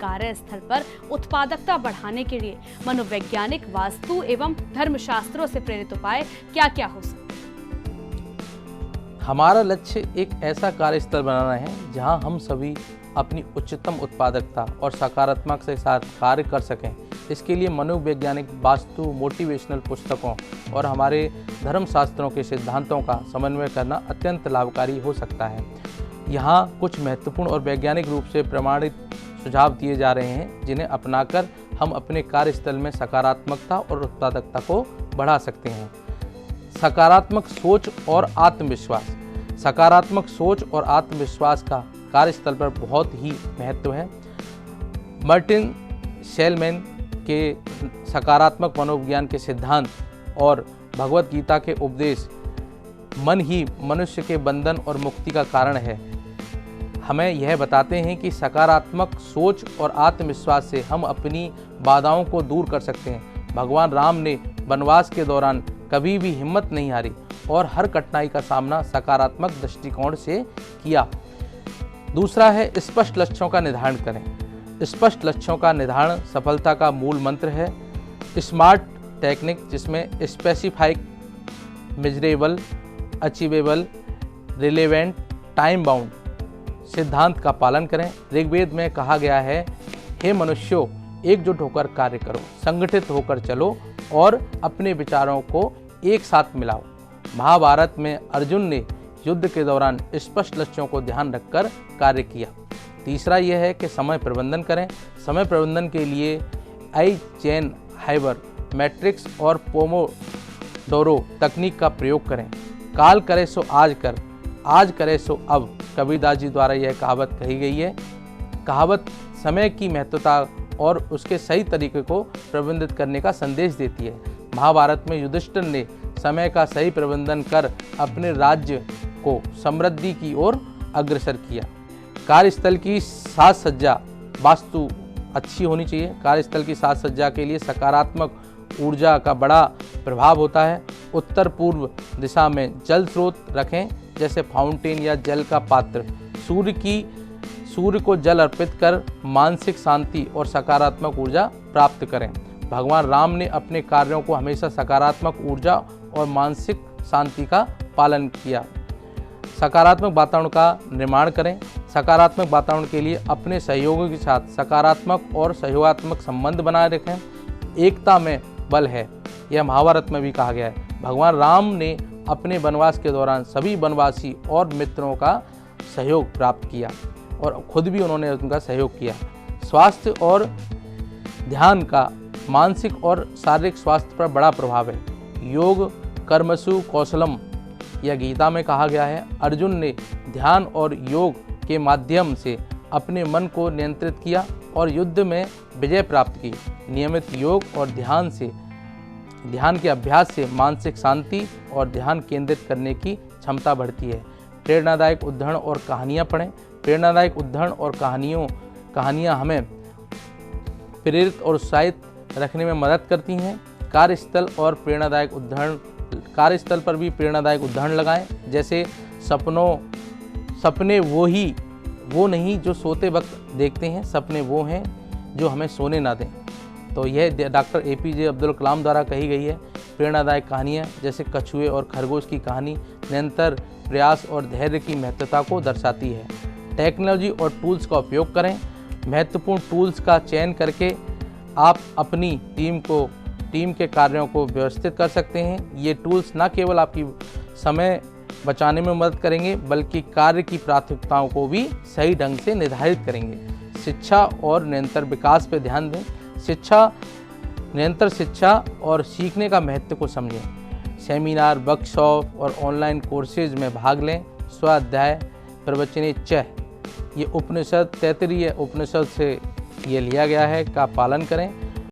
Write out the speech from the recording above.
कार्यस्थल पर उत्पादकता बढ़ाने के लिए मनोवैज्ञानिक, वास्तु एवं धर्मशास्त्रों से प्रेरित उपाय क्या क्या हो सकते हैं? हमारा लक्ष्य एक ऐसा कार्यस्थल बनाना है जहां हम सभी अपनी उच्चतम उत्पादकता और सकारात्मक के साथ कार्य कर सकें। इसके लिए मनोवैज्ञानिक, वास्तु, मोटिवेशनल पुस्तकों और हमारे धर्मशास्त्रों के सिद्धांतों का समन्वय करना अत्यंत लाभकारी हो सकता है। यहाँ कुछ महत्वपूर्ण और वैज्ञानिक रूप से प्रमाणित सुझाव दिए जा रहे हैं जिन्हें अपनाकर हम अपने कार्यस्थल में सकारात्मकता और उत्पादकता को बढ़ा सकते हैं। सकारात्मक सोच और आत्मविश्वास। सकारात्मक सोच और आत्मविश्वास का कार्यस्थल पर बहुत ही महत्व है। मार्टिन सेलिग्मैन के सकारात्मक मनोविज्ञान के सिद्धांत और भगवत गीता के उपदेश मन ही मनुष्य के बंधन और मुक्ति का कारण है, हमें यह बताते हैं कि सकारात्मक सोच और आत्मविश्वास से हम अपनी बाधाओं को दूर कर सकते हैं। भगवान राम ने वनवास के दौरान कभी भी हिम्मत नहीं हारी और हर कठिनाई का सामना सकारात्मक दृष्टिकोण से किया। दूसरा है स्पष्ट लक्ष्यों का निर्धारण करें। स्पष्ट लक्ष्यों का निर्धारण सफलता का मूल मंत्र है। स्मार्ट टेक्निक जिसमें specific, measurable, achievable, relevant, time bound सिद्धांत का पालन करें। ऋग्वेद में कहा गया है, हे मनुष्यों, एकजुट होकर कार्य करो, संगठित होकर चलो और अपने विचारों को एक साथ मिलाओ। महाभारत में अर्जुन ने युद्ध के दौरान स्पष्ट लक्ष्यों को ध्यान रखकर कार्य किया। तीसरा यह है कि समय प्रबंधन करें। समय प्रबंधन के लिए आइज़ेनहावर मैट्रिक्स और पोमोडोरो तकनीक का प्रयोग करें। काल करे सो आज कर, आज करे सो अब, कबीरदास जी द्वारा यह कहावत कही गई है। कहावत समय की महत्वता और उसके सही तरीके को प्रबंधित करने का संदेश देती है। महाभारत में युधिष्ठिर ने समय का सही प्रबंधन कर अपने राज्य को समृद्धि की ओर अग्रसर किया। कार्यस्थल की साज सज्जा, वास्तु अच्छी होनी चाहिए। कार्यस्थल की साज सज्जा के लिए सकारात्मक ऊर्जा का बड़ा प्रभाव होता है। उत्तर पूर्व दिशा में जल स्रोत रखें, जैसे फाउंटेन या जल का पात्र। सूर्य को जल अर्पित कर मानसिक शांति और सकारात्मक ऊर्जा प्राप्त करें। भगवान राम ने अपने कार्यों को हमेशा सकारात्मक ऊर्जा और मानसिक शांति का पालन किया। सकारात्मक वातावरण का निर्माण करें। सकारात्मक वातावरण के लिए अपने सहयोगियों के साथ सकारात्मक और सहयोगात्मक संबंध बनाए रखें। एकता में बल है, यह महाभारत में भी कहा गया है। भगवान राम ने अपने वनवास के दौरान सभी वनवासी और मित्रों का सहयोग प्राप्त किया और खुद भी उन्होंने उनका सहयोग किया। स्वास्थ्य और ध्यान का मानसिक और शारीरिक स्वास्थ्य पर बड़ा प्रभाव है। योग कर्मसु कौशलम, यह गीता में कहा गया है। अर्जुन ने ध्यान और योग के माध्यम से अपने मन को नियंत्रित किया और युद्ध में विजय प्राप्त की। नियमित योग और ध्यान के अभ्यास से मानसिक शांति और ध्यान केंद्रित करने की क्षमता बढ़ती है। प्रेरणादायक उद्धरण और कहानियाँ पढ़ें। प्रेरणादायक उद्धरण और कहानियाँ हमें प्रेरित और उत्साहित रखने में मदद करती हैं। कार्यस्थल पर भी प्रेरणादायक उदाहरण लगाएं, जैसे सपने वो नहीं जो सोते वक्त देखते हैं, सपने वो हैं जो हमें सोने ना दें। तो यह डॉक्टर APJ अब्दुल कलाम द्वारा कही गई है। प्रेरणादायक कहानियाँ जैसे कछुए और खरगोश की कहानी निरंतर प्रयास और धैर्य की महत्वता को दर्शाती है। टेक्नोलॉजी और टूल्स का उपयोग करें। महत्वपूर्ण टूल्स का चयन करके आप अपनी टीम के कार्यों को व्यवस्थित कर सकते हैं। ये टूल्स न केवल आपकी समय बचाने में मदद करेंगे बल्कि कार्य की प्राथमिकताओं को भी सही ढंग से निर्धारित करेंगे। शिक्षा और निरंतर विकास पर ध्यान दें। निरंतर शिक्षा और सीखने का महत्व को समझें। सेमिनार, वर्कशॉप और ऑनलाइन कोर्सेज में भाग लें। स्वाध्याय प्रवचने च, ये उपनिषद तैत्तिरीय उपनिषद से ये लिया गया है, का पालन करें।